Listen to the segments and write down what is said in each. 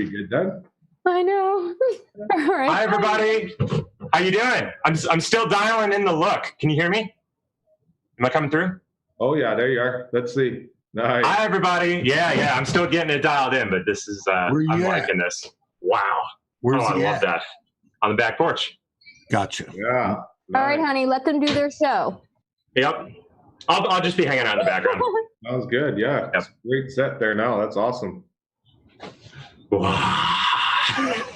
You good then? I know. All right. Hi, everybody. How you doing? I'm still dialing in the look. Can you hear me? Am I coming through? Oh, yeah, there you are. Let's see. Nice. Hi, everybody. Yeah. I'm still getting it dialed in, but this is, I'm liking this. Wow. Where's I he love at? that. On the back porch. Gotcha. Yeah. All right, honey, let them do their show. Yep. I'll just be hanging out in the background. That was good. Yeah. Yep. Great set there now. That's awesome. Wow.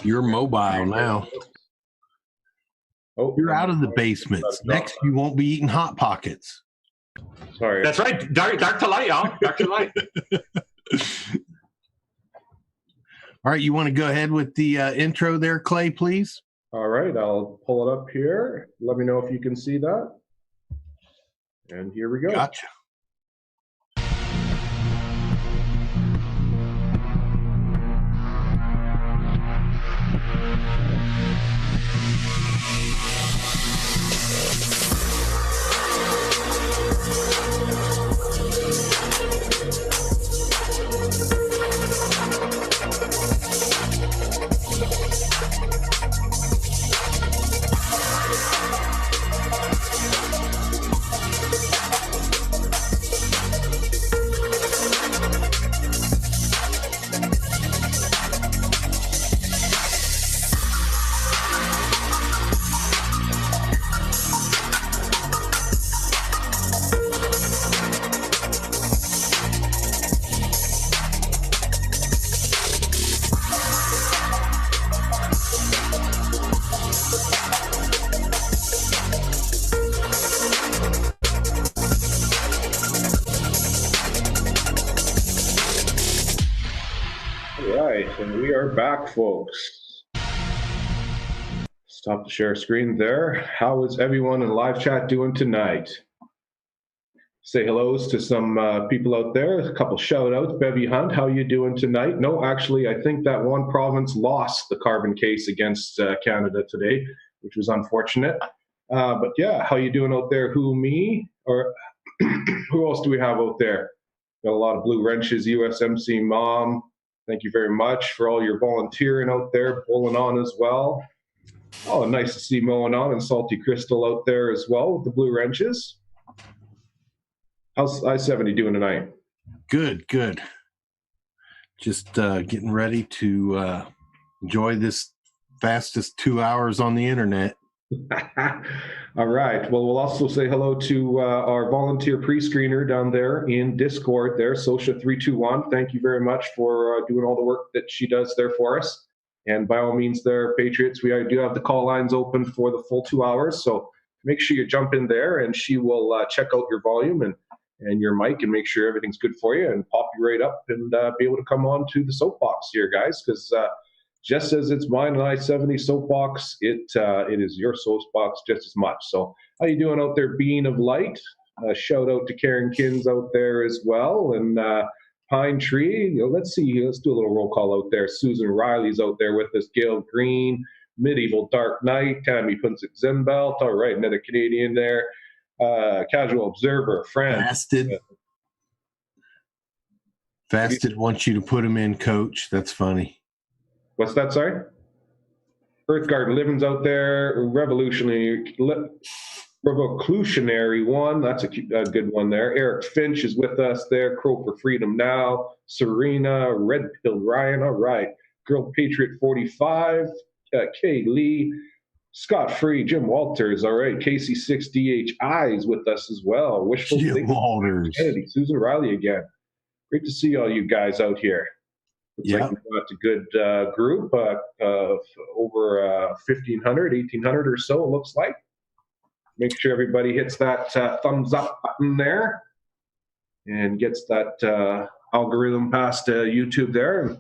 You're mobile now. Oh, You're out of the basements. Next, you won't be eating Hot Pockets. Sorry. That's right. Dark to light, y'all. Dark to light. All right, you want to go ahead with the intro there, Clay, please? All right. I'll pull it up here. Let me know if you can see that. And here we go. Gotcha. All right. And we are back, folks. Stop the share screen there. How is everyone in live chat doing tonight? Say hellos to some people out there. A couple shout outs. Bevy Hunt, how you doing tonight? No, actually, I think that one province lost the carbon case against Canada today, which was unfortunate. But yeah, how you doing out there? Who, me? Or who else do we have out there? Got a lot of blue wrenches, USMC Mom. Thank you very much for all your volunteering out there, pulling on as well. Oh, nice to see Mowing On and Salty Crystal out there as well with the blue wrenches. How's I70 doing tonight? Good. Just getting ready to enjoy this fastest 2 hours on the internet. All right. Well, we'll also say hello to our volunteer pre-screener down there in Discord there, Sosha321. Thank you very much for doing all the work that she does there for us. And by all means there, Patriots, we do have the call lines open for the full 2 hours. So make sure you jump in there and she will check out your volume and your mic and make sure everything's good for you and pop you right up and be able to come on to the soapbox here, guys, because just as it's mine and I70 soapbox, it is your soapbox just as much. So how you doing out there, Being of Light? Shout out to Karen Kins out there as well. And Pine Tree, let's see, let's do a little roll call out there. Susan Riley's out there with us. Gail Green, Medieval Dark Knight, Tammy Punzik Zenbelt. All right, another Canadian there. Casual Observer, friend. Fasted wants you to put him in, Coach. That's funny. What's that, sorry? Earthguard Living's out there. Revolutionary one. That's a good one there. Eric Finch is with us there. Crow for Freedom Now. Serena. Red Pill Ryan. All right. Girl Patriot 45. Kay Lee. Scott Free. Jim Walters. All right. Casey 6DHI is with us as well. Wishful Jim Thinking. Walters. Kennedy. Susan Riley again. Great to see all you guys out here. Looks like we've got a good group of over 1,500, 1,800 or so, it looks like. Make sure everybody hits that thumbs up button there and gets that algorithm past YouTube there and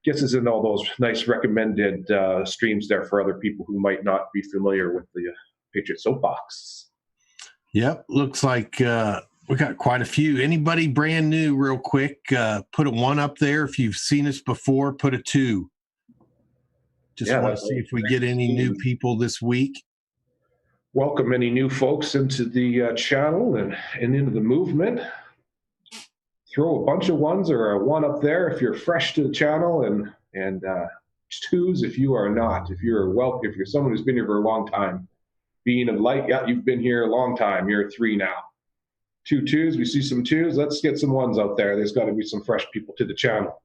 gets us in all those nice recommended streams there for other people who might not be familiar with the Patriot Soapbox. Yep, looks like we got quite a few. Anybody brand new, real quick, put a 1 up there. If you've seen us before, put a 2. Just want to see if we get any new people this week. Welcome any new folks into the channel and into the movement. Throw a bunch of 1s or a 1 up there if you're fresh to the channel And twos if you are not. If you're someone who's been here for a long time. Being of light, yeah, you've been here a long time. You're a 3 now. 2 twos, we see some twos. Let's get some ones out there. There's got to be some fresh people to the channel.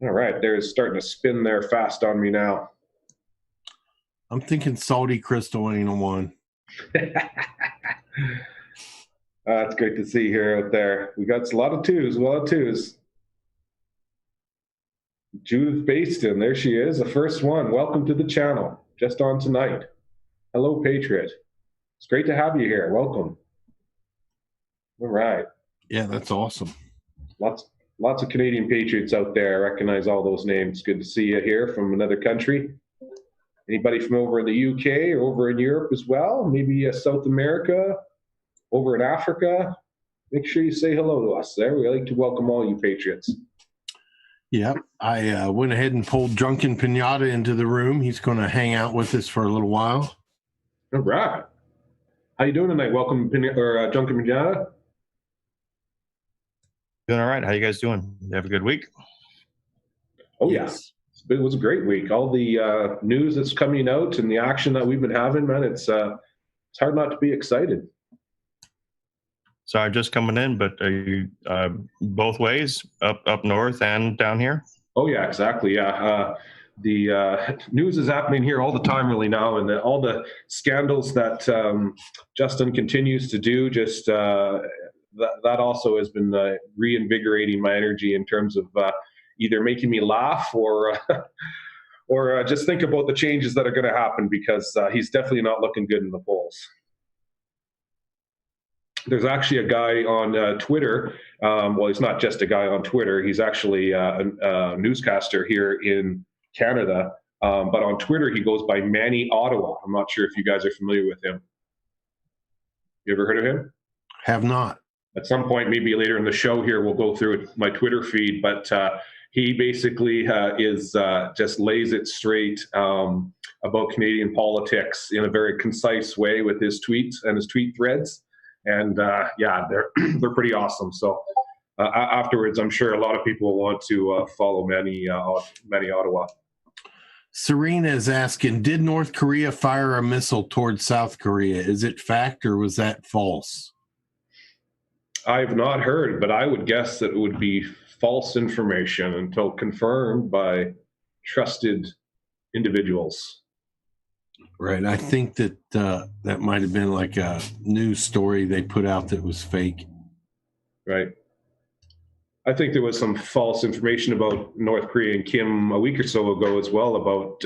All right, there's starting to spin there fast on me now. I'm thinking salty crystal ain't a 1. It's great to see here out there. We got a lot of twos, Judith Baston, there she is, the first one. Welcome to the channel, just on tonight. Hello, Patriot. It's great to have you here. Welcome. All right. Yeah, that's awesome. Lots of Canadian Patriots out there. I recognize all those names. Good to see you here from another country. Anybody from over in the UK or over in Europe as well? Maybe South America, over in Africa? Make sure you say hello to us there. We like to welcome all you Patriots. Yeah, I went ahead and pulled Drunken Pinata into the room. He's going to hang out with us for a little while. All right. How you doing tonight? Welcome, Drunken Pinata. Doing all right. How you guys doing? You have a good week? Oh, yes. It was a great week. All the news that's coming out and the action that we've been having, man, it's hard not to be excited. Sorry, just coming in, but are you both ways, up north and down here? Oh, yeah, exactly. Yeah. The news is happening here all the time really now, and all the scandals that Justin continues to do, just that also has been reinvigorating my energy in terms of either making me laugh or just think about the changes that are going to happen, because he's definitely not looking good in the polls. There's actually a guy on Twitter. Well, he's not just a guy on Twitter. He's actually a newscaster here in Canada. But on Twitter, he goes by Manny Ottawa. I'm not sure if you guys are familiar with him. You ever heard of him? Have not. At some point, maybe later in the show here, we'll go through my Twitter feed. But he basically just lays it straight about Canadian politics in a very concise way with his tweets and his tweet threads. And yeah, they're pretty awesome. So afterwards, I'm sure a lot of people will want to follow Manny Ottawa. Serena is asking, did North Korea fire a missile towards South Korea? Is it fact or was that false? I've not heard, but I would guess that it would be false information until confirmed by trusted individuals. Right. I think that that might have been like a news story they put out that was fake. Right. I think there was some false information about North Korea and Kim a week or so ago as well about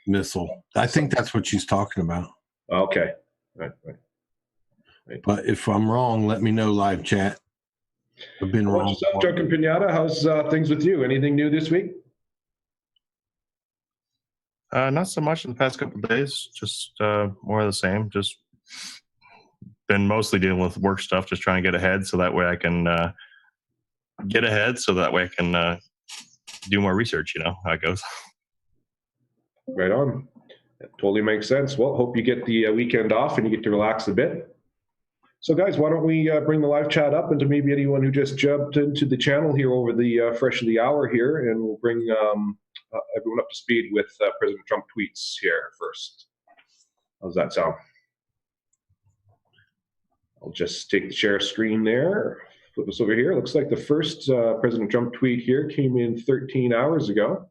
missile. I think that's what she's talking about. Okay. Right. But if I'm wrong, let me know, live chat. I've been wrong. What's up, Drunken Pinata? How's things with you? Anything new this week? Not so much in the past couple of days. Just more of the same. Just been mostly dealing with work stuff, just trying to get ahead so that way I can do more research. You know how it goes. Right on. That totally makes sense. Well, hope you get the weekend off and you get to relax a bit. So, guys, why don't we bring the live chat up, and to maybe anyone who just jumped into the channel here over the fresh of the hour here, and we'll bring everyone up to speed with President Trump tweets here first. How's that sound? I'll just take the share screen there, flip us over here. Looks like the first President Trump tweet here came in 13 hours ago.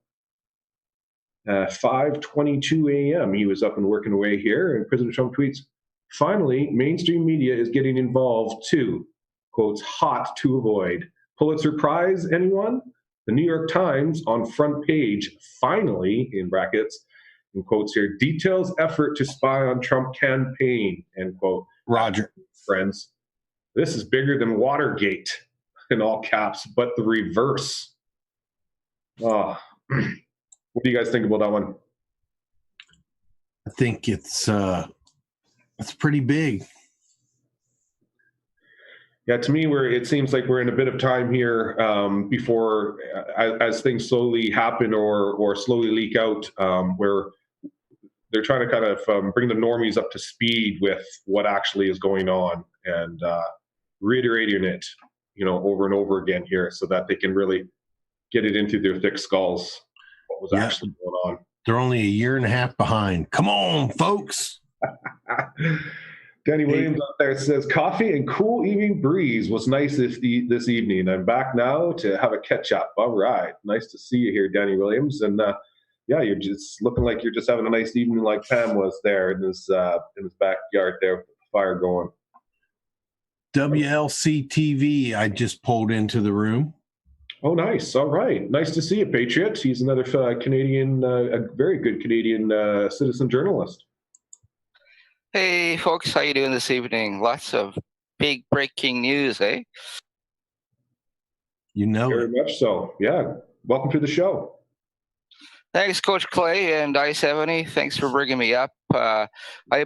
5:22 a.m. He was up and working away here, and President Trump tweets, finally, mainstream media is getting involved too. Quotes, hot to avoid. Pulitzer Prize, anyone? The New York Times on front page, finally, in brackets, in quotes here, details effort to spy on Trump campaign, end quote. Roger. Friends, this is bigger than Watergate, in all caps, but the reverse. Oh. What do you guys think about that one? I think it's pretty big. Yeah, to me, it seems like we're in a bit of time here before, as things slowly happen or slowly leak out, where they're trying to kind of bring the normies up to speed with what actually is going on and reiterating it, over and over again here, so that they can really get it into their thick skulls what was actually going They're only a year and a half behind. Come on, folks. on. Danny Williams out there says, coffee and cool evening breeze was nice this evening. I'm back now to have a catch up. All right. Nice to see you here, Danny Williams. And yeah, you're just looking like you're just having a nice evening like Pam was there in his backyard there with the fire going. WLC TV, I just pulled into the room. Oh, nice. All right. Nice to see you, Patriot. He's another Canadian, a very good Canadian citizen journalist. Hey, folks, how you doing this evening? Lots of big breaking news, eh? You know Very it. much so. Yeah. Welcome to the show. Thanks, Coach Clay and I70. Thanks for bringing me up. I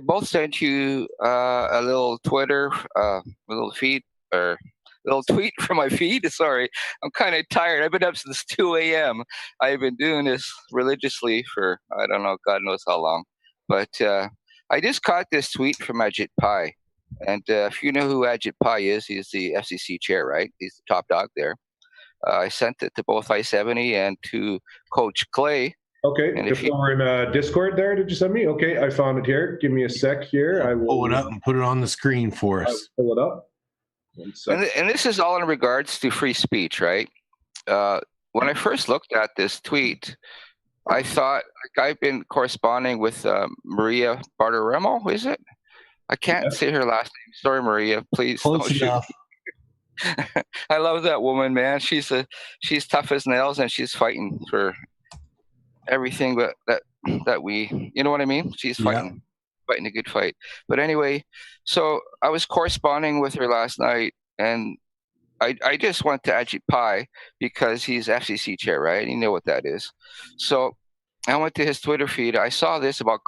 both sent you a little Twitter, a little feed, or a little tweet from my feed. Sorry, I'm kind of tired. I've been up since 2 a.m. I've been doing this religiously for, I don't know, God knows how long. But I just caught this tweet from Ajit Pai. And if you know who Ajit Pai is, he's the FCC chair, right? He's the top dog there. I sent it to both I70 and to Coach Clay. Okay, if we're in Discord there, did you send me? Okay, I found it here. Give me a sec here. I will pull it up and put it on the screen for us. Pull it up. And this is all in regards to free speech, right? When I first looked at this tweet, I thought, like, I've been corresponding with Maria Bartiromo, is it? I can't say her last name. Sorry, Maria. Please don't shoot me. I love that woman, man. She's tough as nails, and she's fighting for everything that we, you know what I mean? She's fighting a good fight. But anyway, so I was corresponding with her last night, and I just went to Ajit Pai because he's FCC chair, right? You know what that is. So I went to his Twitter feed. I saw this about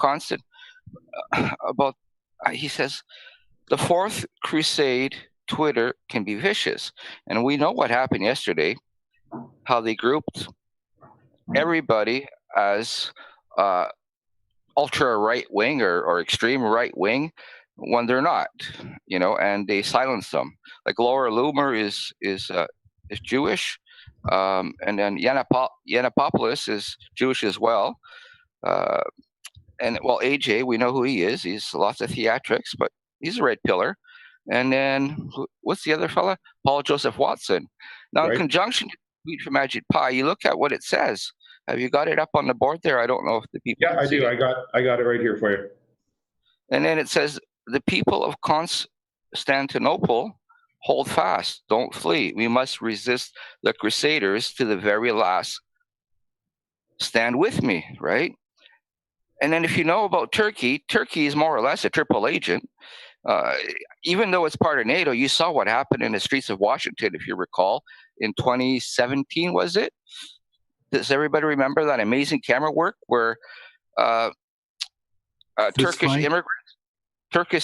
he says, the Fourth Crusade Twitter can be vicious. And we know what happened yesterday, how they grouped everybody as ultra right wing or extreme right wing when they're not, you know, and they silence them. Like Laura Loomer is Jewish, and then Yiannopoulos is Jewish as well. And well, AJ, we know who he is. He's lots of theatrics, but he's a red pillar. And then what's the other fella? Paul Joseph Watson. Now, in conjunction with the tweet from Ajit Pai, you look at what it says. Have you got it up on the board there? I don't know if the people. Yeah, I do. I got it right here for you. And then it says, the people of Constantinople hold fast, don't flee. We must resist the Crusaders to the very last. Stand with me, right? And then if you know about Turkey, Turkey is more or less a triple agent. Even though it's part of NATO, you saw what happened in the streets of Washington, if you recall, in 2017, was it? Does everybody remember that amazing camera work where Turkish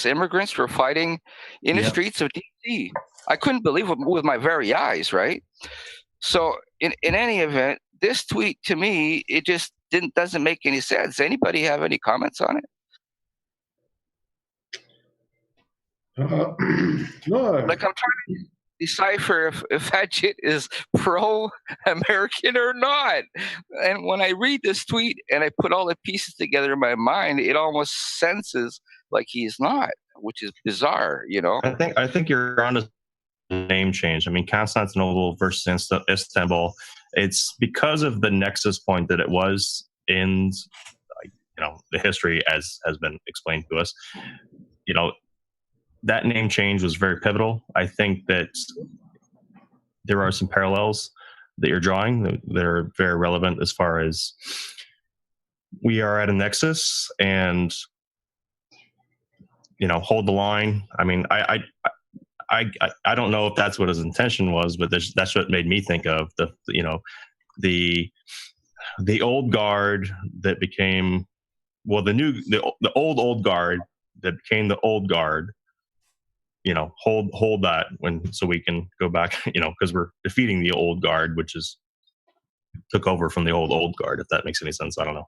immigrants were fighting in the streets of DC? I couldn't believe it with my very eyes, right? So in any event, this tweet to me, it just doesn't make any sense. Anybody have any comments on it? No. Like, I'm trying to decipher if Ajit is pro-American or not. And when I read this tweet and I put all the pieces together in my mind, it almost senses like he's not, which is bizarre, you know? I think you're on a name change. I mean, Constantinople versus Istanbul. It's because of the nexus point that it was in, the history as has been explained to us. You know, that name change was very pivotal. I think that there are some parallels that you're drawing that are very relevant as far as we are at a nexus and, hold the line. I mean, I don't know if that's what his intention was, but that's what made me think of the old guard that became, the old guard that became the old guard. Hold that so we can go back, because we're defeating the old guard, which is took over from the old guard, if that makes any sense. I don't know.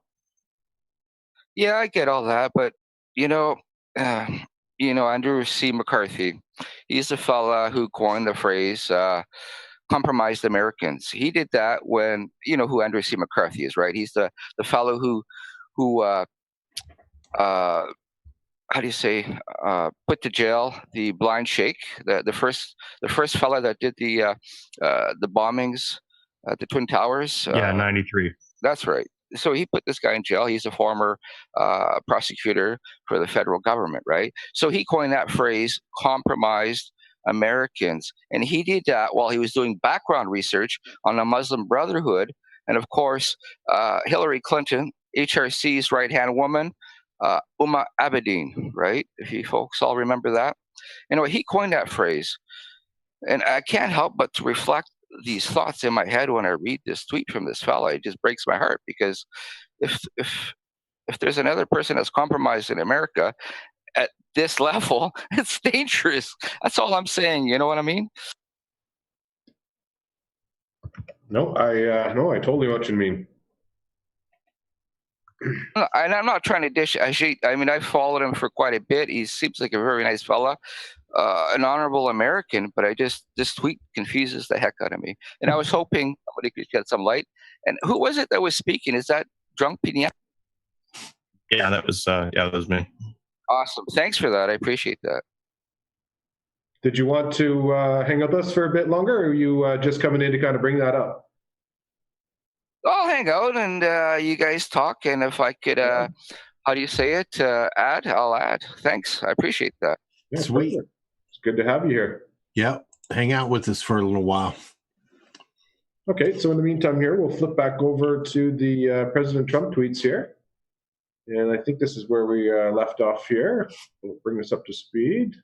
Yeah, I get all that, but Andrew C. McCarthy, he's the fella who coined the phrase compromised Americans. He did that when, you know who Andrew C. McCarthy is, right? He's the fellow who how do you say, put to jail the blind sheikh, the first fellow that did the bombings at the Twin Towers. Yeah, 93. That's right. So he put this guy in jail. He's a former prosecutor for the federal government, right? So he coined that phrase, compromised Americans. And he did that while he was doing background research on the Muslim Brotherhood. And of course, Hillary Clinton, HRC's right-hand woman, Uma Abedin, right? If you folks all remember that. Anyway, he coined that phrase. And I can't help but to reflect these thoughts in my head when I read this tweet from this fella. It just breaks my heart, because if there's another person that's compromised in America at this level, it's dangerous. That's all I'm saying. You know what I mean? No, I totally know what you mean. And I'm not trying to dish. I mean, I've followed him for quite a bit. He seems like a very nice fella, an honorable American. But this tweet confuses the heck out of me. And I was hoping somebody could shed some light. And who was it that was speaking? Is that Drunk Piniac? Yeah, that was me. Awesome. Thanks for that. I appreciate that. Did you want to hang out with us for a bit longer, or are you just coming in to kind of bring that up? I'll hang out and you guys talk. And if I could, how do you say it? Add? I'll add. Thanks. I appreciate that. Yeah, Sweet. perfect. It's good to have you here. Yep. Hang out with us for a little while. Okay, so in the meantime here, we'll flip back over to the President Trump tweets here. And I think this is where we left off here. We'll bring this up to speed.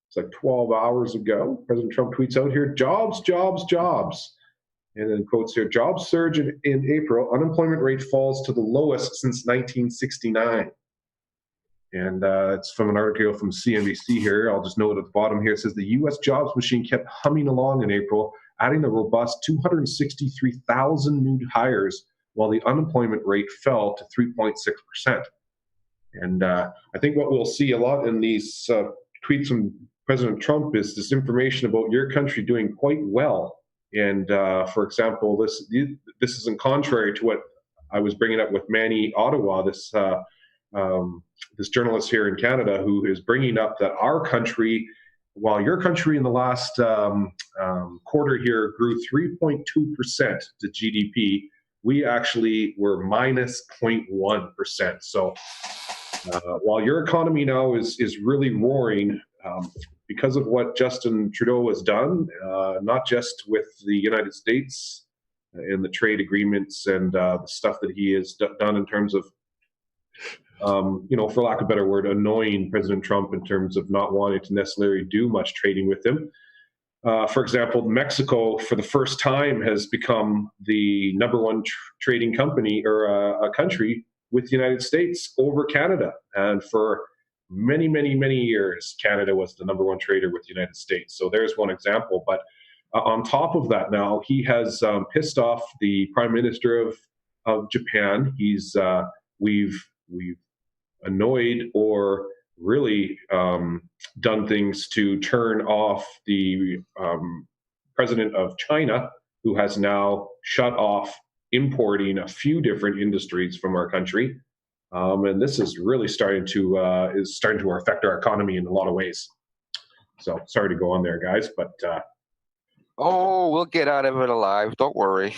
It's like 12 hours ago. President Trump tweets out here, jobs, jobs, jobs. And then quotes here, jobs surge in April. Unemployment rate falls to the lowest since 1969. And it's from an article from CNBC here. I'll just note at the bottom here, it says the U.S. jobs machine kept humming along in April, adding a robust 263,000 new hires, while the unemployment rate fell to 3.6%. And I think what we'll see a lot in these tweets from President Trump is this information about your country doing quite well. And for example, this is in contrary to what I was bringing up with Manny Ottawa, this journalist here in Canada, who is bringing up that our country, while your country in the last quarter here grew 3.2% to GDP, we actually were minus 0.1%. So while your economy now is really roaring, because of what Justin Trudeau has done, not just with the United States and the trade agreements and the stuff that he has done in terms of, for lack of a better word, annoying President Trump in terms of not wanting to necessarily do much trading with him. For example, Mexico, for the first time, has become the number one trading company or a country with the United States over Canada. And for many, many, many years, Canada was the number one trader with the United States. So there's one example. But on top of that, now he has pissed off the Prime Minister of Japan. We've annoyed or really done things to turn off the president of China, who has now shut off importing a few different industries from our country. And this is really starting to affect our economy in a lot of ways. So sorry to go on there, guys, but we'll get out of it alive. Don't worry.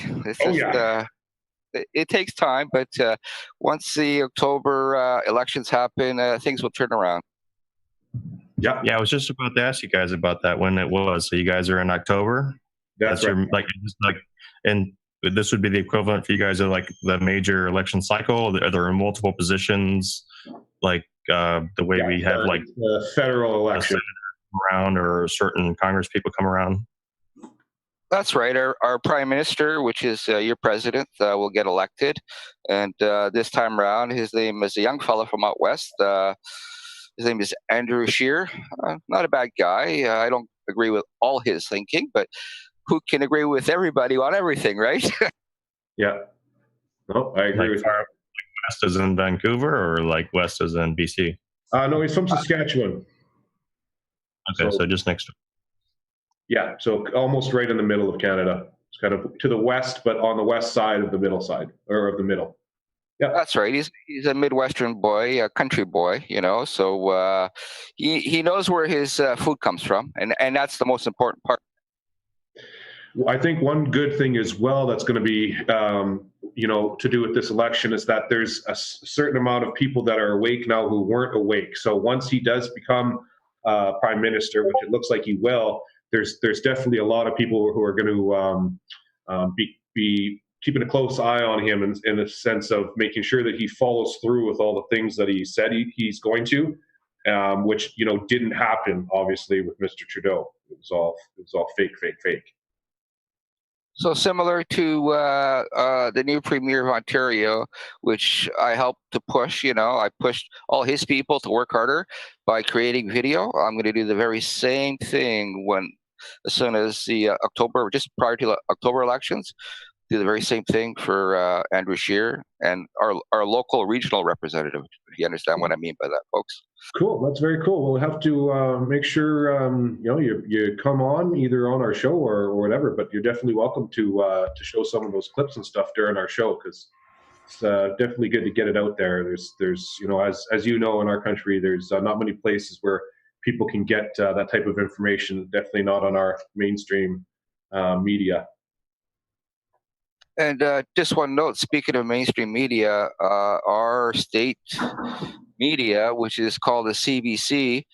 It takes time, but once the October elections happen, things will turn around. Yeah. I was just about to ask you guys about that when it was. So you guys are in October. That's right. And this would be the equivalent for you guys of like the major election cycle. Are there multiple positions, like the way we have like the federal election around, or certain Congress people come around? That's right. Our prime minister, which is your president, will get elected. And this time around, his name is a young fellow from out west. His name is Andrew Scheer. Not a bad guy. I don't agree with all his thinking, but who can agree with everybody on everything, right? Yeah. No, I agree with you. West is in Vancouver or like West is in BC? No, he's from Saskatchewan. Okay, so just next door. Yeah, so almost right in the middle of Canada. It's kind of to the west, but on the west side of the middle side, or of the middle. Yeah, That's right. He's a Midwestern boy, a country boy, So he knows where his food comes from, and that's the most important part. I think one good thing as well that's going to be, to do with this election is that there's a certain amount of people that are awake now who weren't awake. So once he does become prime minister, which it looks like he will, there's definitely a lot of people who are going to be keeping a close eye on him in the sense of making sure that he follows through with all the things that he said he's going to, which didn't happen obviously with Mr. Trudeau. It was all fake. So similar to the new Premier of Ontario, which I helped to push. I pushed all his people to work harder by creating video. I'm going to do the very same thing as soon as the October, just prior to the October elections. Do the very same thing for Andrew Scheer and our local regional representative. If you understand what I mean by that, folks. Cool. That's very cool. We'll have to make sure you come on either on our show or whatever. But you're definitely welcome to show some of those clips and stuff during our show, because it's definitely good to get it out there. There's as you know, in our country, there's not many places where people can get that type of information. Definitely not on our mainstream media. And just one note, speaking of mainstream media, our state media, which is called the CBC,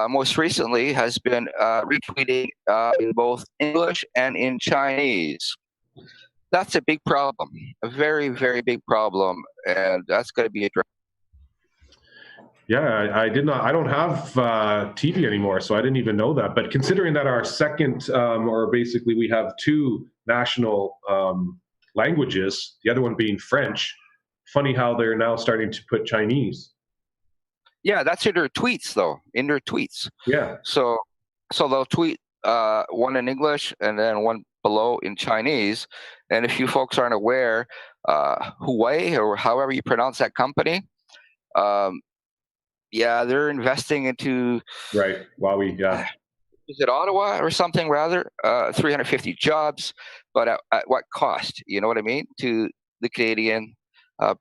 most recently has been retweeting in both English and in Chinese. That's a big problem, a very, very big problem, and that's going to be addressed. Yeah, I did not. I don't have TV anymore, so I didn't even know that. But considering that our second, or basically we have two national languages, the other one being French, funny how they're now starting to put Chinese. Yeah, that's in their tweets, though. In their tweets. Yeah. So they'll tweet one in English and then one below in Chinese. And if you folks aren't aware, Huawei, or however you pronounce that company, they're investing into Huawei. Yeah. Is it Ottawa or something rather? 350 jobs, but at what cost? You know what I mean? To the Canadian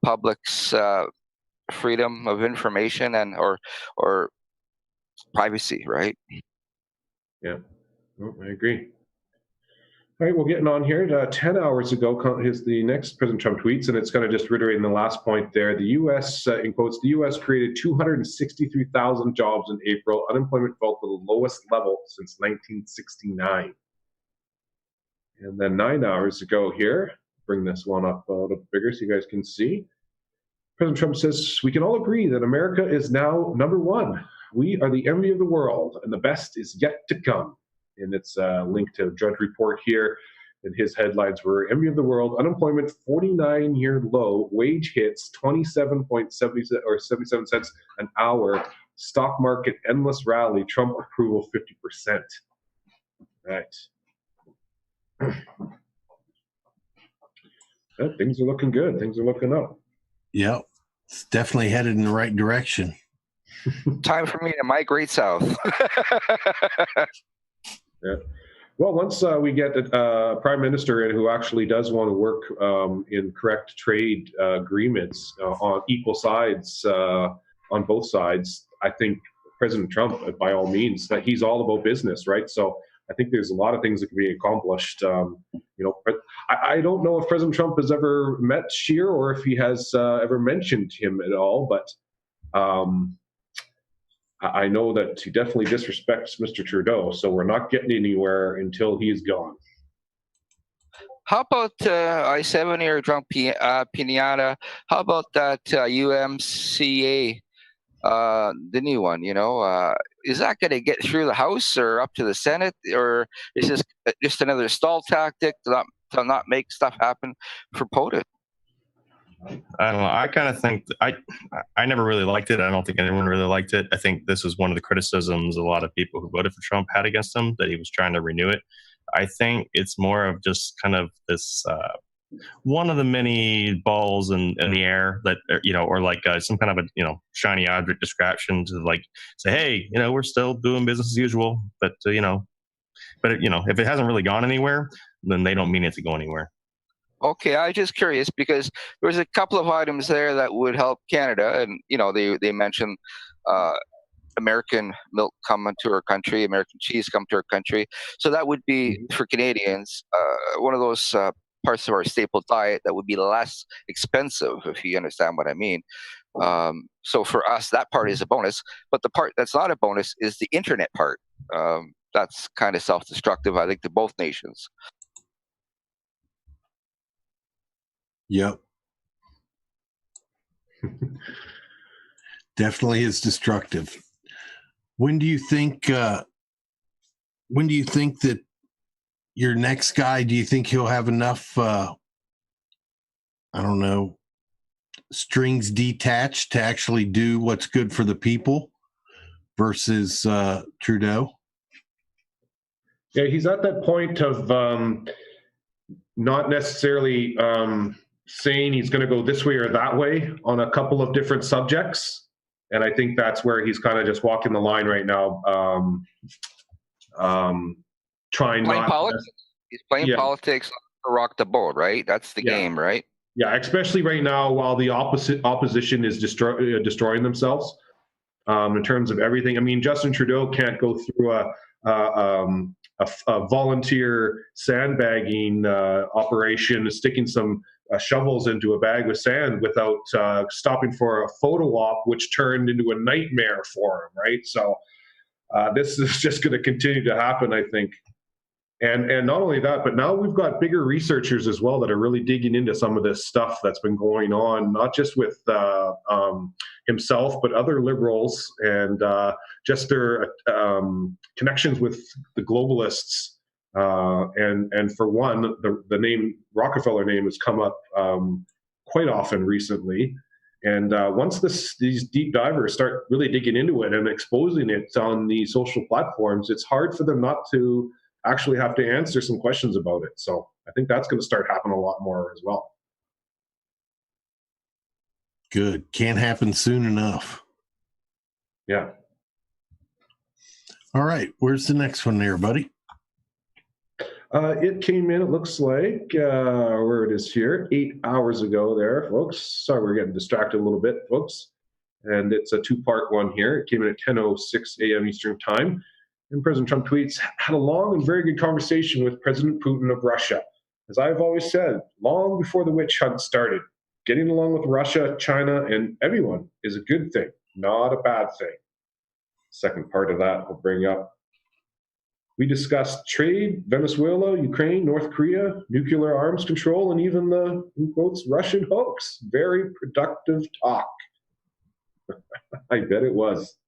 public's freedom of information and or privacy, right? Yeah, I agree. All right, well, getting on here. 10 hours ago is the next President Trump tweets, and it's kind of just reiterating the last point there. The U.S., in quotes, the U.S. created 263,000 jobs in April. Unemployment fell to the lowest level since 1969. And then 9 hours ago here, bring this one up a little bigger so you guys can see. President Trump says, we can all agree that America is now number one. We are the envy of the world, and the best is yet to come. And it's linked to a Drudge Report here. And his headlines were envy of the world, unemployment 49-year low, wage hits 77 cents an hour, stock market endless rally, Trump approval 50%. Right. Things are looking good. Things are looking up. Yep. It's definitely headed in the right direction. Time for me to migrate south. Yeah. Well, once we get a prime minister in who actually does want to work in correct trade agreements on equal sides, on both sides, I think President Trump, by all means, that he's all about business, right? So I think there's a lot of things that can be accomplished. But I don't know if President Trump has ever met Scheer or if he has ever mentioned him at all, but I know that he definitely disrespects Mr. Trudeau, so we're not getting anywhere until he's gone. How about I70 or Drunk Pinata? How about that UMCA, the new one? Is that going to get through the House or up to the Senate, or is this just another stall tactic to not make stuff happen for POTUS? I don't know. I kind of think I never really liked it. I don't think anyone really liked it. I think this is one of the criticisms a lot of people who voted for Trump had against him, that he was trying to renew it. I think it's more of just kind of this one of the many balls in the air that, or like some kind of a, shiny object distraction to like say, hey, we're still doing business as usual, but, But if it hasn't really gone anywhere, then they don't mean it to go anywhere. Okay, I was just curious because there was a couple of items there that would help Canada, and they mentioned American milk come to our country, American cheese come to our country. So that would be for Canadians one of those parts of our staple diet that would be less expensive, if you understand what I mean. So for us, that part is a bonus. But the part that's not a bonus is the internet part. That's kind of self-destructive, I think, to both nations. Yep. Definitely is destructive. When do you think that your next guy, do you think he'll have enough I don't know, strings detached to actually do what's good for the people versus Trudeau? Yeah, he's at that point of not necessarily saying he's going to go this way or that way on a couple of different subjects. And I think that's where he's kind of just walking the line right now, trying playing not. Politics. He's playing politics to rock the boat, right? That's the game, right? Yeah, especially right now while the opposition is destroying themselves in terms of everything. I mean, Justin Trudeau can't go through a volunteer sandbagging operation, sticking some shovels into a bag with sand without stopping for a photo op, which turned into a nightmare for him, right? So this is just going to continue to happen, I think. And not only that, but now we've got bigger researchers as well that are really digging into some of this stuff that's been going on, not just with himself, but other liberals and just their connections with the globalists. And for one, the name Rockefeller name has come up quite often recently. And once these deep divers start really digging into it and exposing it on the social platforms, it's hard for them not to actually have to answer some questions about it. So I think that's going to start happening a lot more as well. Good. Can't happen soon enough. Yeah. All right. Where's the next one there, buddy? It came in, it looks like, where it is here, 8 hours ago there, folks. Sorry, we're getting distracted a little bit, folks. And it's a two-part one here. It came in at 10:06 a.m. Eastern Time. And President Trump tweets, had a long and very good conversation with President Putin of Russia. As I've always said, long before the witch hunt started, getting along with Russia, China, and everyone is a good thing, not a bad thing. Second part of that we'll bring up. We discussed trade, Venezuela, Ukraine, North Korea, nuclear arms control, and even the, in quotes, Russian hoax. Very productive talk. I bet it was.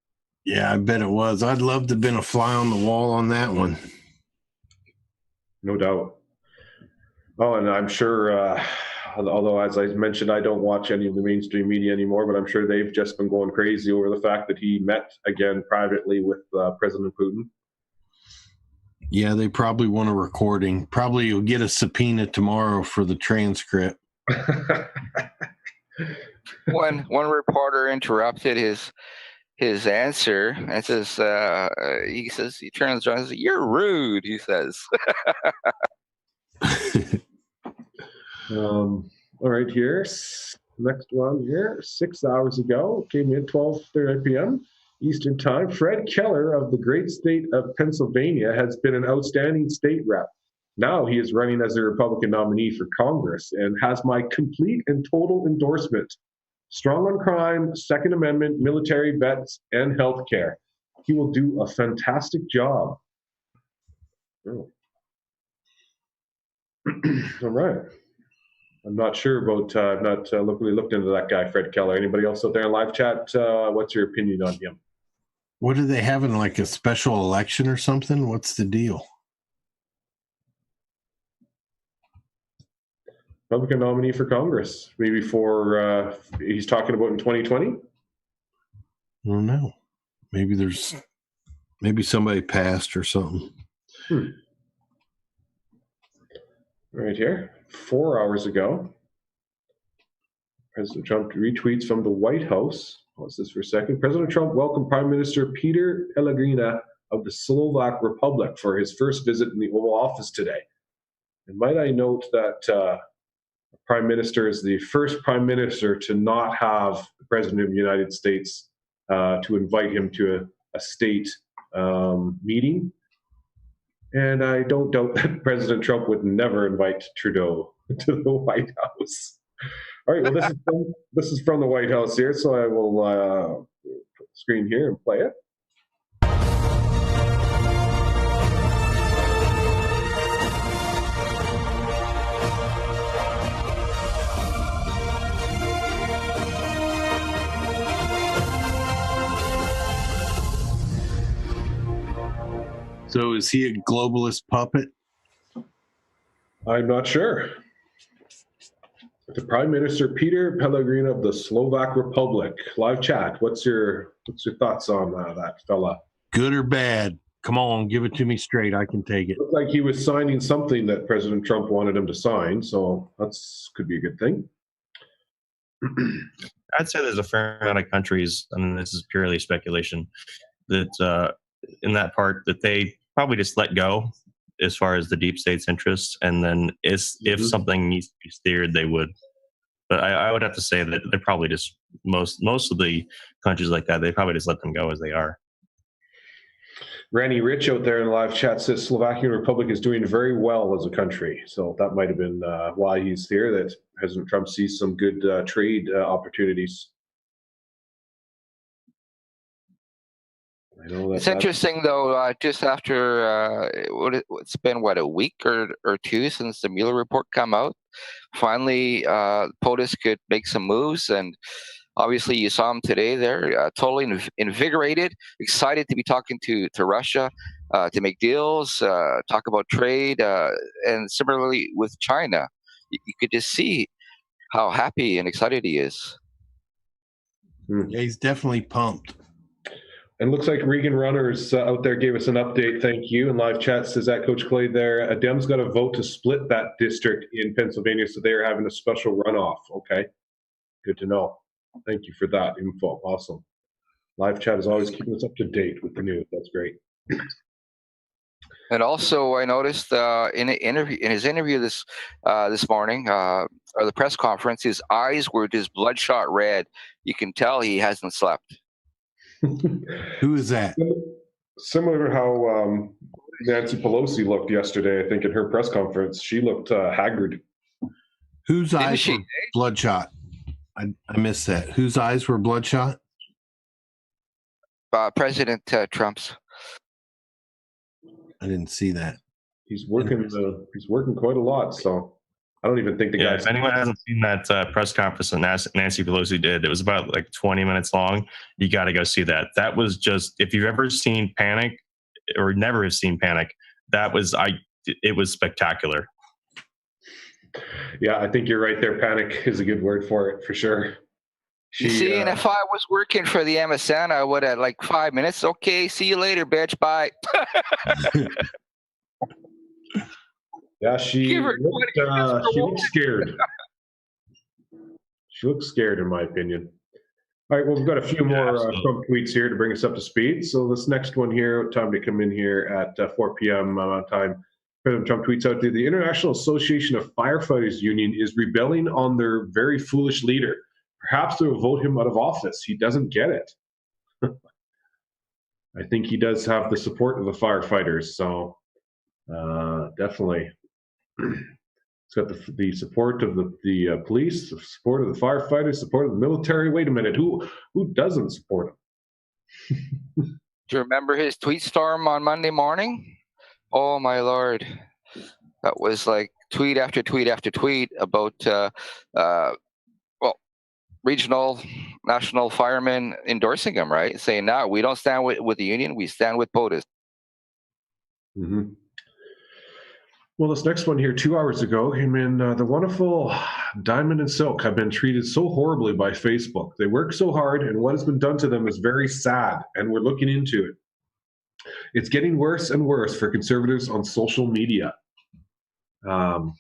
Yeah, I bet it was. I'd love to have been a fly on the wall on that one. No doubt. Oh, and I'm sure, although as I mentioned, I don't watch any of the mainstream media anymore, but I'm sure they've just been going crazy over the fact that he met again privately with President Putin. Yeah, they probably want a recording. Probably you'll get a subpoena tomorrow for the transcript. One reporter interrupted his answer and says, he turns around and says, "You're rude," he says. All right, here. Next one here. 6 hours ago, came in 12:30 p.m. Eastern Time. Fred Keller of the great state of Pennsylvania has been an outstanding state rep. Now he is running as a Republican nominee for Congress and has my complete and total endorsement. Strong on crime, Second Amendment, military vets, and healthcare. He will do a fantastic job. Oh. All right. I'm not sure about, I've not really looked into that guy, Fred Keller. Anybody else out there in live chat, what's your opinion on him? What are they having, like a special election or something? What's the deal? Republican nominee for Congress, maybe for, he's talking about in 2020? I don't know. Maybe somebody passed or something. Right here, 4 hours ago, President Trump retweets from the White House. What's this for a second? President Trump welcomed Prime Minister Peter Pellegrini of the Slovak Republic for his first visit in the Oval Office today. And might I note that the Prime Minister is the first Prime Minister to not have the President of the United States to invite him to a state meeting. And I don't doubt that President Trump would never invite Trudeau to the White House. All right, well, this is from the White House here, so I will put the screen here and play it. So is he a globalist puppet? I'm not sure. The Prime Minister Peter Pellegrini of the Slovak Republic. Live chat. What's your thoughts on that fella? Good or bad? Come on, give it to me straight. I can take it. Looked like he was signing something that President Trump wanted him to sign, so that's could be a good thing. I'd say there's a fair amount of countries, and this is purely speculation, that in that part that they probably just let go as far as the deep state's interests, and then if something needs to be steered, they would. But I would have to say that they're probably just most of the countries like that, they probably just let them go as they are. Randy Rich out there in the live chat says Slovakian Republic is doing very well as a country. So that might have been why he's here, that President Trump sees some good trade opportunities. I know It's interesting, though, just after it's been, a week or two since the Mueller report come out, finally POTUS could make some moves, and obviously you saw him today there, totally invigorated, excited to be talking to Russia, to make deals, talk about trade, and similarly with China. You could just see how happy and excited he is. Yeah, he's definitely pumped. And looks like Regan Runners out there gave us an update. Thank you. And live chat says that Coach Clay there, Dems got a vote to split that district in Pennsylvania, so they are having a special runoff. Okay, good to know. Thank you for that info. Awesome. Live chat is always keeping us up to date with the news. That's great. And also, I noticed in his interview this morning, or the press conference, his eyes were just bloodshot red. You can tell he hasn't slept. Who is that? Similar to how Nancy Pelosi looked yesterday, I think, in her press conference. She looked haggard. Whose eyes were bloodshot? I missed that. Whose eyes were bloodshot? President Trump's. I didn't see that. He's working. He's working quite a lot. So I don't even think the guy. If anyone hasn't seen that press conference that Nancy Pelosi did, it was about like 20 minutes long. You got to go see that. That was just, if you've ever seen Panic or never have seen Panic, it was spectacular. Yeah, I think you're right there. Panic is a good word for it, for sure. And if I was working for the MSN, I would have like 5 minutes. Okay, see you later, bitch. Bye. Yeah, she looked scared. She looks scared, in my opinion. All right, well, we've got a few more Trump tweets here to bring us up to speed. So this next one here, time to come in here at 4 p.m. Time. President Trump tweets out, the International Association of Firefighters Union is rebelling on their very foolish leader. Perhaps they will vote him out of office. He doesn't get it. I think he does have the support of the firefighters, so definitely. It's got the support of the police, the support of the firefighters, support of the military. Wait a minute, who doesn't support him? Do you remember his tweet storm on Monday morning? Oh my Lord, that was like tweet after tweet after tweet about regional, national firemen endorsing him, right? Saying, "No, we don't stand with the union; we stand with POTUS." Mm-hmm. Well, this next one here, 2 hours ago, came in. The wonderful Diamond and Silk have been treated so horribly by Facebook. They work so hard, and what has been done to them is very sad, and we're looking into it. It's getting worse and worse for conservatives on social media. Well,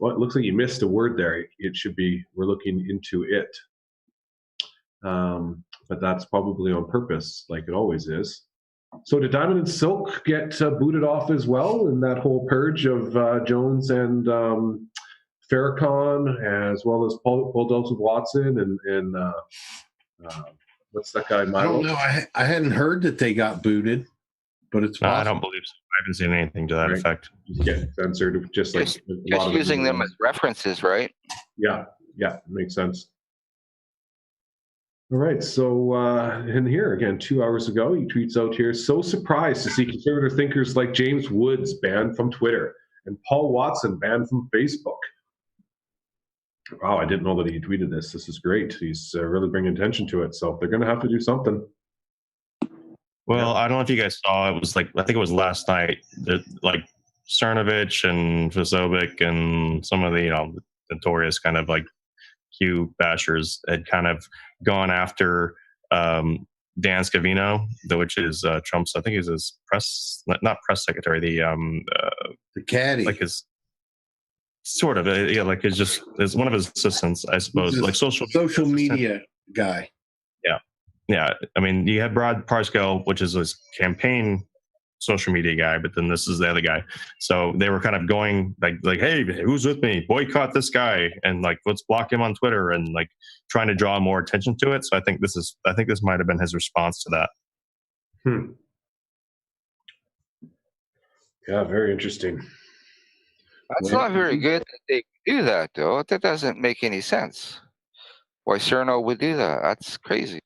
it looks like you missed a word there. It should be, we're looking into it. But that's probably on purpose, like it always is. So did Diamond and Silk get booted off as well in that whole purge of Jones and Farrakhan, as well as Paul Joseph Watson and what's that guy? I don't Milo? know. I hadn't heard that they got booted, but it's No, I possible. don't believe so. I haven't seen anything to that Right. effect. Just get censored, just like a lot Just of using them as references, right? Yeah, makes sense. All right, so in here again, 2 hours ago, he tweets out here, so surprised to see conservative thinkers like James Woods banned from Twitter and Paul Watson banned from Facebook. Wow, I didn't know that he tweeted this. This is great. He's really bringing attention to it. So they're going to have to do something. Well, I don't know if you guys saw, it was like, I think it was last night, that like Cernovich and Vazovic and some of the, notorious kind of like Q bashers had kind of gone after Dan Scavino, which is Trump's, I think he's his not press secretary, The caddy. like his sort of, like his just is one of his assistants, I suppose, He's a like social media guy. Yeah. I mean, you had Brad Parscale, which is his campaign social media guy, but then this is the other guy. So they were kind of going like, hey, who's with me? Boycott this guy, and like, let's block him on Twitter, and like trying to draw more attention to it. So I think this might have been his response to that. Yeah, very interesting. That's not very good that they do that, though. That doesn't make any sense. Why Cerno would do that? That's crazy.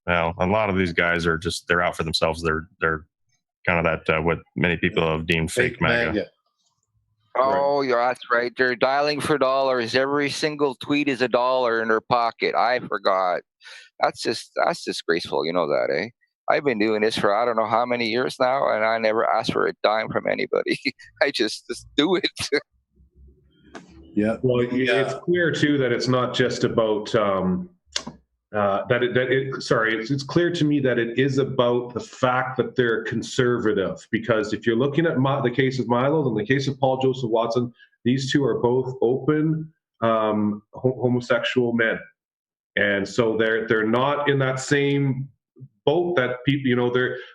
Well, a lot of these guys are they're out for themselves. They're kind of that what many people have deemed fake MAGA. Oh, yeah, that's right. They're dialing for dollars. Every single tweet is $1 in their pocket. I forgot. That's disgraceful. You know that, eh? I've been doing this for I don't know how many years now, and I never asked for a dime from anybody. I just do it. Yeah. Well, it's clear too that it's not just about it's clear to me that it is about the fact that they're conservative. Because if you're looking at the case of Milo and the case of Paul Joseph Watson, these two are both open homosexual men, and so they're not in that same boat that people,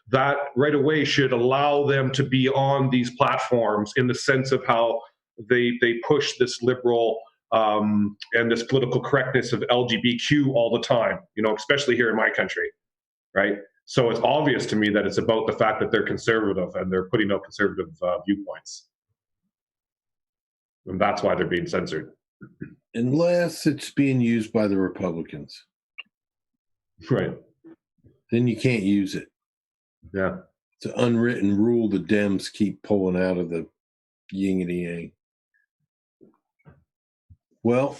that right away should allow them to be on these platforms in the sense of how they push this liberal and this political correctness of LGBTQ all the time, especially here in my country, right? So it's obvious to me that it's about the fact that they're conservative and they're putting out conservative viewpoints. And that's why they're being censored. Unless it's being used by the Republicans. Right. Then you can't use it. Yeah. It's an unwritten rule the Dems keep pulling out of the yin and yang. Well,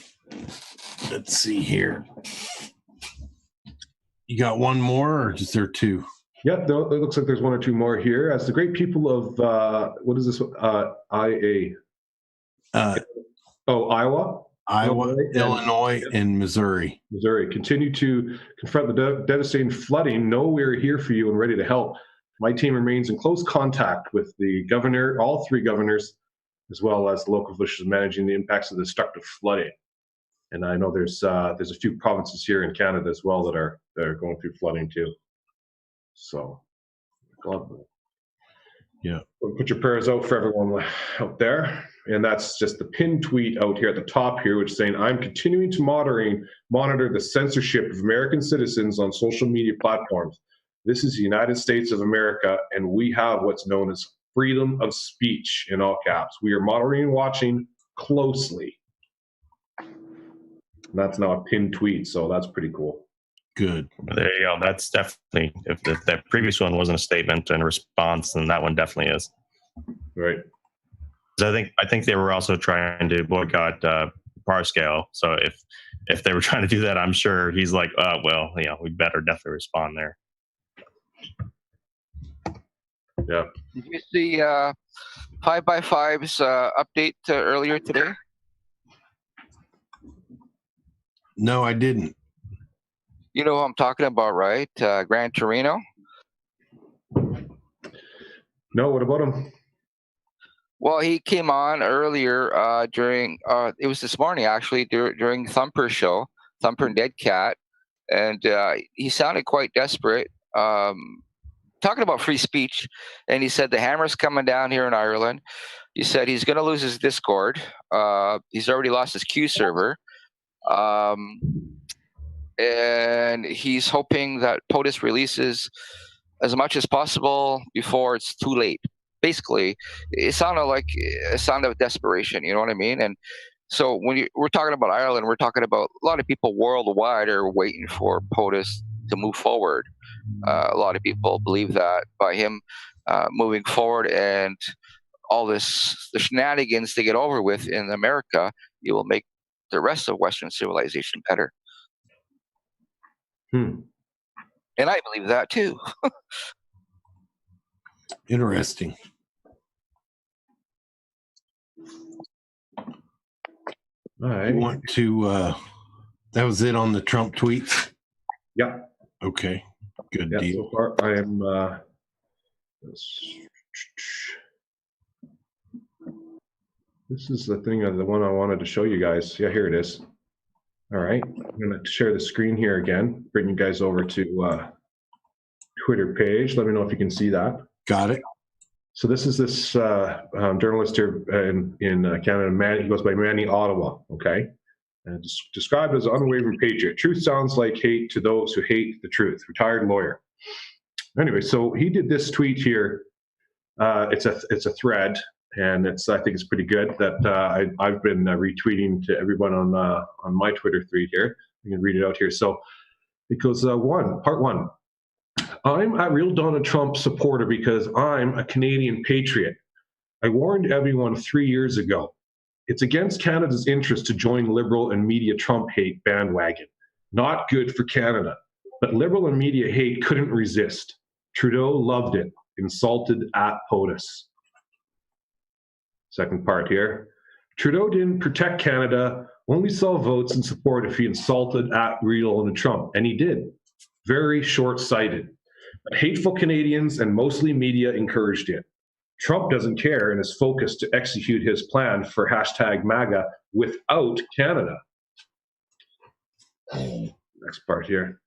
let's see here. You got one more, or is there two? Yeah, it looks like there's one or two more here. As the great people of, what is this? Iowa? Illinois, and Missouri. Missouri continue to confront the devastating flooding. Know we're here for you and ready to help. My team remains in close contact with the governor, all three governors, as well as the local officials managing the impacts of the destructive flooding. And I know there's a few provinces here in Canada as well that are going through flooding too. So, yeah, put your prayers out for everyone out there. And that's just the pinned tweet out here at the top here, which is saying, I'm continuing to monitor the censorship of American citizens on social media platforms. This is the United States of America, and we have what's known as freedom of speech in all caps. We are monitoring and watching closely. And that's now a pinned tweet, so that's pretty cool. Good. There you go. That's definitely, if that previous one wasn't a statement and a response, then that one definitely is. Right. So I think they were also trying to boycott Parscale. So if they were trying to do that, I'm sure he's like, we better definitely respond there. Yeah. Did you see 5x5's update earlier today? No, I didn't. You know who I'm talking about, right? Gran Torino? No, what about him? Well, he came on earlier during, it was this morning actually, during Thumper's show, Thumper and Dead Cat, and he sounded quite desperate. talking about free speech, and he said the hammer's coming down here in Ireland. He said he's going to lose his Discord. He's already lost his Q server. And he's hoping that POTUS releases as much as possible before it's too late. Basically, it sounded like a sound of desperation. You know what I mean? And so when we're talking about Ireland, we're talking about a lot of people worldwide are waiting for POTUS to move forward. A lot of people believe that by him moving forward and all the shenanigans to get over with in America, you will make the rest of Western civilization better. And I believe that too. Interesting. All right. You want to, that was it on the Trump tweets? Yeah. Okay. Good Yeah, deal. so far I am, this is the thing, the one I wanted to show you guys. Yeah, here it is. All right, I'm going to share the screen here again, bring you guys over to Twitter page. Let me know if you can see that. Got it. So this is this journalist here in Canada. He goes by Manny Ottawa, okay? And described as an unwavering patriot. Truth sounds like hate to those who hate the truth. Retired lawyer. Anyway, so he did this tweet here. It's a thread, and I think it's pretty good that I've been retweeting to everyone on my Twitter feed here. You can read it out here. So it goes part one. I'm a real Donald Trump supporter because I'm a Canadian patriot. I warned everyone 3 years ago. It's against Canada's interest to join liberal and media Trump hate bandwagon. Not good for Canada. But liberal and media hate couldn't resist. Trudeau loved it. Insulted at POTUS. Second part here. Trudeau didn't protect Canada, only saw votes and support if he insulted at Donald Trump. And he did. Very short-sighted. But hateful Canadians and mostly media encouraged it. Trump doesn't care and is focused to execute his plan for #MAGA without Canada. Next part here.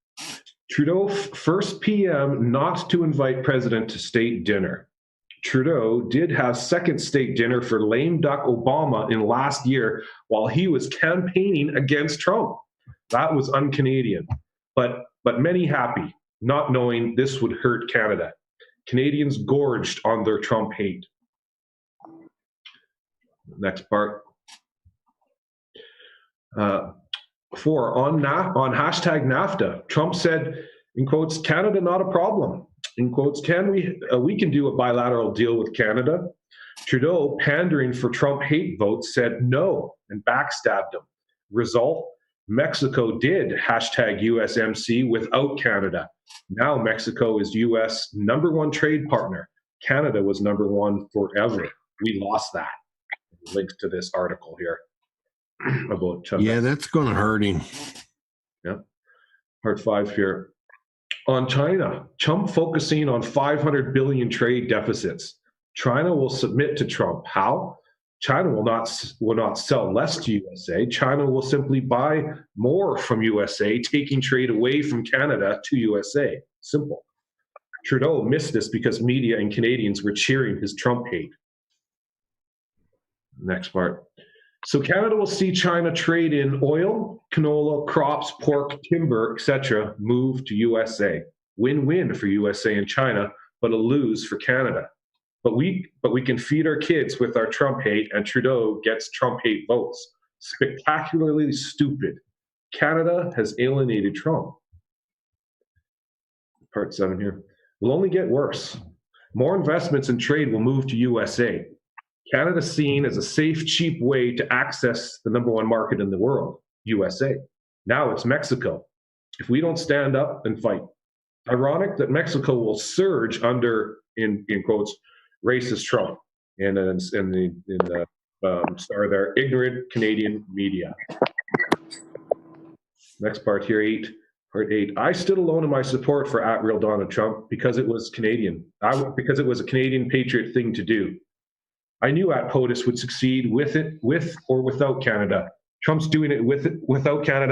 Trudeau first PM not to invite president to state dinner. Trudeau did have second state dinner for lame duck Obama in last year while he was campaigning against Trump. That was un-Canadian, but many happy, not knowing this would hurt Canada. Canadians gorged on their Trump hate. Next part. 4, on #NAFTA, Trump said, in quotes, Canada not a problem. In quotes, we can do a bilateral deal with Canada. Trudeau, pandering for Trump hate votes, said no and backstabbed him. Result, Mexico did #USMC without Canada. Now Mexico is U.S. #1 trade partner. Canada was #1 forever. We lost that. Links to this article here about Trump. Yeah, that's going to hurt him. Yeah. Part 5 here. On China, Trump focusing on 500 billion trade deficits. China will submit to Trump. How? China will not sell less to USA. China will simply buy more from USA, taking trade away from Canada to USA. Simple. Trudeau missed this because media and Canadians were cheering his Trump hate. Next part. So Canada will see China trade in oil, canola, crops, pork, timber, etc. move to USA. Win-win for USA and China, but a lose for Canada. But we can feed our kids with our Trump hate, and Trudeau gets Trump hate votes. Spectacularly stupid. Canada has alienated Trump. Part 7 here. Will only get worse. More investments in trade will move to USA. Canada seen as a safe, cheap way to access the #1 market in the world, USA. Now it's Mexico. If we don't stand up and fight. Ironic that Mexico will surge under, in quotes, racist Trump, and in the star there, ignorant Canadian media. Next part here, part 8. I stood alone in my support for @real Donald Trump because it was Canadian. Because it was a Canadian patriot thing to do. I knew @POTUS would succeed with or without Canada. Trump's doing it without Canada.